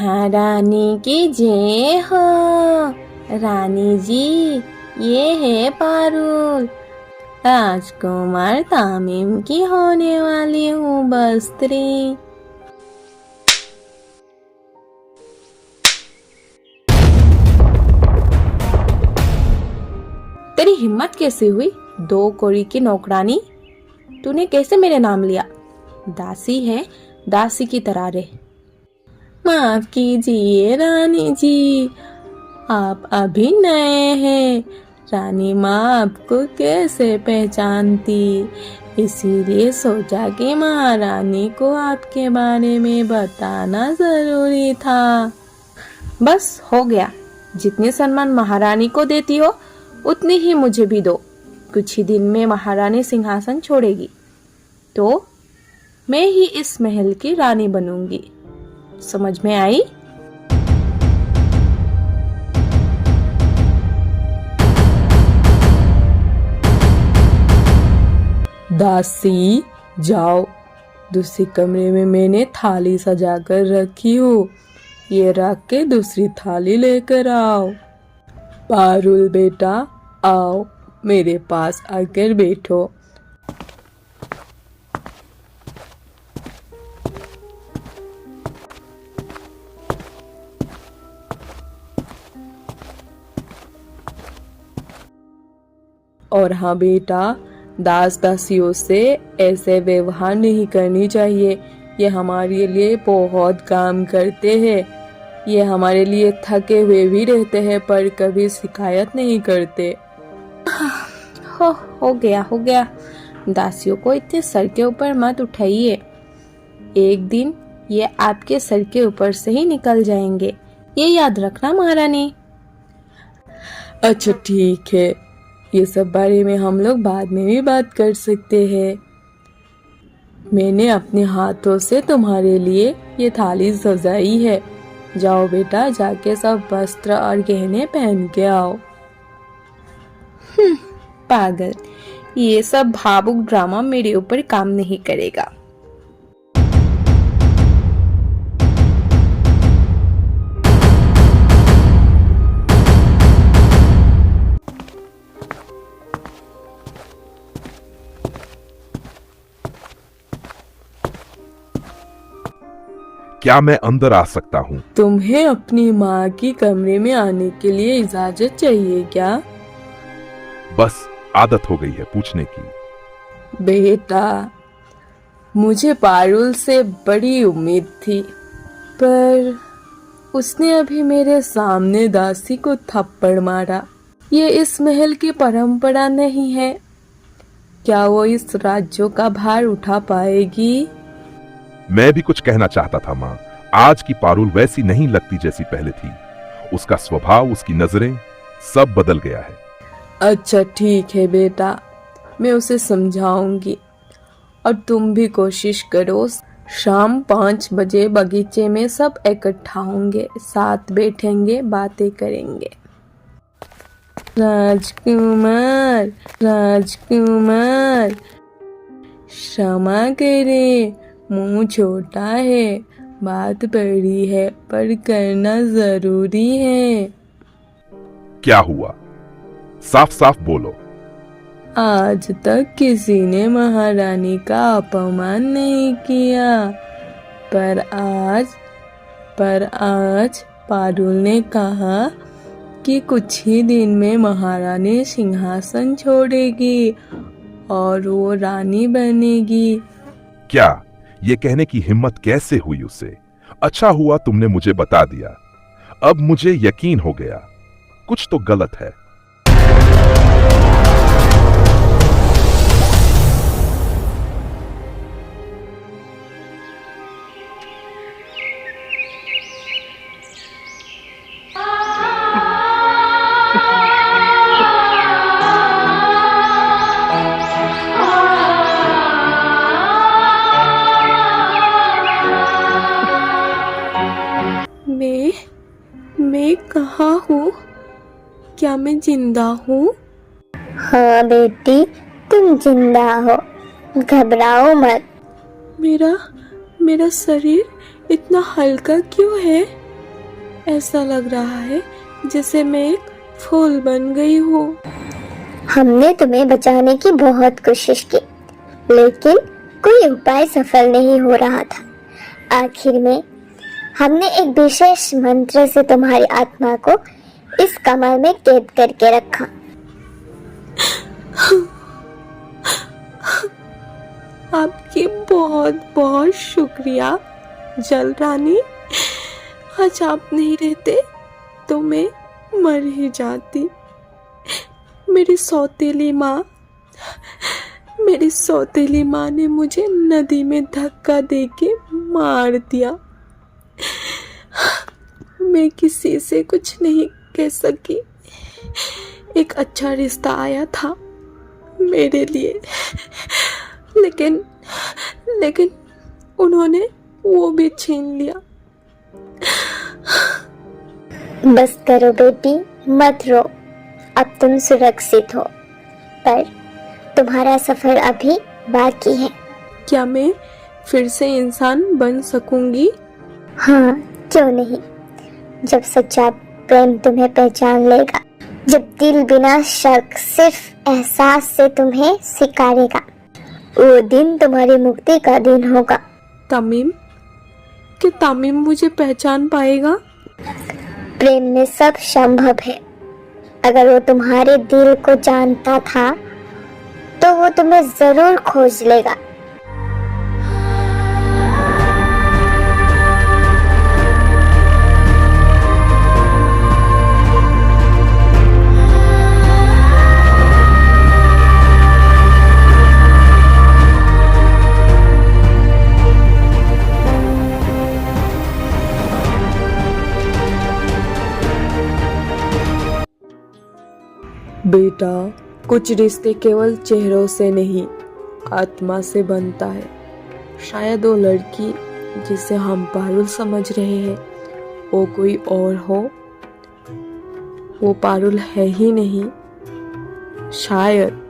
महारानी की जय हो। रानी जी, ये है पारुल, राजकुमार तामीम की होने वाली हूँ बस्त्री। तेरी हिम्मत कैसे हुई, 2 कौड़ी की नौकरानी? तूने कैसे मेरे नाम लिया? दासी है, दासी की तरह रहे। माफ कीजिए रानी जी, आप अभी नए हैं, रानी माँ आपको कैसे पहचानती, इसीलिए सोचा कि महारानी को आपके बारे में बताना जरूरी था। बस हो गया, जितने सम्मान महारानी को देती हो उतनी ही मुझे भी दो। कुछ ही दिन में महारानी सिंहासन छोड़ेगी तो मैं ही इस महल की रानी बनूंगी। समझ में आई? दासी जाओ, दूसरी कमरे में मैंने थाली सजा कर रखी हो, ये रख के दूसरी थाली लेकर आओ। पारुल बेटा आओ, मेरे पास आकर बैठो। और हाँ बेटा, दास दासियों से ऐसे व्यवहार नहीं करनी चाहिए। ये हमारे लिए बहुत काम करते हैं, ये हमारे लिए थके हुए भी रहते हैं पर कभी शिकायत नहीं करते। हो गया। दासियों को इतने सर के ऊपर मत उठाइए, एक दिन ये आपके सर के ऊपर से ही निकल जाएंगे, ये याद रखना महारानी। अच्छा ठीक है, ये सब बारे में हम लोग बाद में भी बात कर सकते हैं। मैंने अपने हाथों से तुम्हारे लिए ये थाली सजाई है, जाओ बेटा जाके सब वस्त्र और गहने पहन के आओ। पागल, ये सब भावुक ड्रामा मेरे ऊपर काम नहीं करेगा। क्या मैं अंदर आ सकता हूँ? तुम्हें अपनी माँ की कमरे में आने के लिए इजाजत चाहिए क्या? बस आदत हो गई है पूछने की। बेटा, मुझे पारुल से बड़ी उम्मीद थी, पर उसने अभी मेरे सामने दासी को थप्पड़ मारा। ये इस महल की परंपरा नहीं है। क्या वो इस राज्यों का भार उठा पाएगी? मैं भी कुछ कहना चाहता था माँ, आज की पारुल वैसी नहीं लगती जैसी पहले थी। उसका स्वभाव, उसकी नजरें, सब बदल गया है। अच्छा ठीक है बेटा, मैं उसे समझाऊंगी। और तुम भी कोशिश करो, शाम 5 बजे बगीचे में सब इकट्ठा होंगे, साथ बैठेंगे, बातें करेंगे। राजकुमार, राजकुमार, क्षमा करे, मुंह छोटा है, बात बड़ी है पर करना जरूरी है। क्या हुआ? साफ साफ बोलो। आज तक किसी ने महारानी का अपमान नहीं किया, पर आज पारुल ने कहा कि कुछ ही दिन में महारानी सिंहासन छोड़ेगी और वो रानी बनेगी। क्या ये कहने की हिम्मत कैसे हुई उसे? अच्छा हुआ तुमने मुझे बता दिया, अब मुझे यकीन हो गया कुछ तो गलत है। मैं कहाँ हूँ? क्या मैं जिंदा हूँ? हाँ बेटी, तुम जिंदा हो, घबराओ मत। मेरा शरीर इतना हल्का क्यों है? ऐसा लग रहा है जैसे मैं एक फूल बन गई हूँ। हमने तुम्हें बचाने की बहुत कोशिश की, लेकिन कोई उपाय सफल नहीं हो रहा था। आखिर में हमने एक विशेष मंत्र से तुम्हारी आत्मा को इस कमल में कैद करके रखा। आपकी बहुत बहुत शुक्रिया जल रानी। आज आप नहीं रहते तो मैं मर ही जाती। मेरी सौतेली माँ ने मुझे नदी में धक्का देके मार दिया। मैं किसी से कुछ नहीं कह सकी। एक अच्छा रिश्ता आया था मेरे लिए, लेकिन उन्होंने वो भी छीन लिया। बस करो बेटी, मत रो। अब तुम सुरक्षित हो, पर तुम्हारा सफर अभी बाकी है। क्या मैं फिर से इंसान बन सकूंगी? हाँ, क्यों नहीं। जब सच्चा प्रेम तुम्हें पहचान लेगा, जब दिल बिना शक सिर्फ एहसास से तुम्हें सिखारेगा, वो दिन तुम्हारी मुक्ति का दिन होगा। तमीम, क्या तमीम मुझे पहचान पाएगा? प्रेम में सब संभव है। अगर वो तुम्हारे दिल को जानता था तो वो तुम्हें जरूर खोज लेगा। बेटा, कुछ रिश्ते केवल चेहरों से नहीं, आत्मा से बनता है। शायद वो लड़की जिसे हम पारुल समझ रहे हैं वो कोई और हो। वो पारुल है ही नहीं, शायद।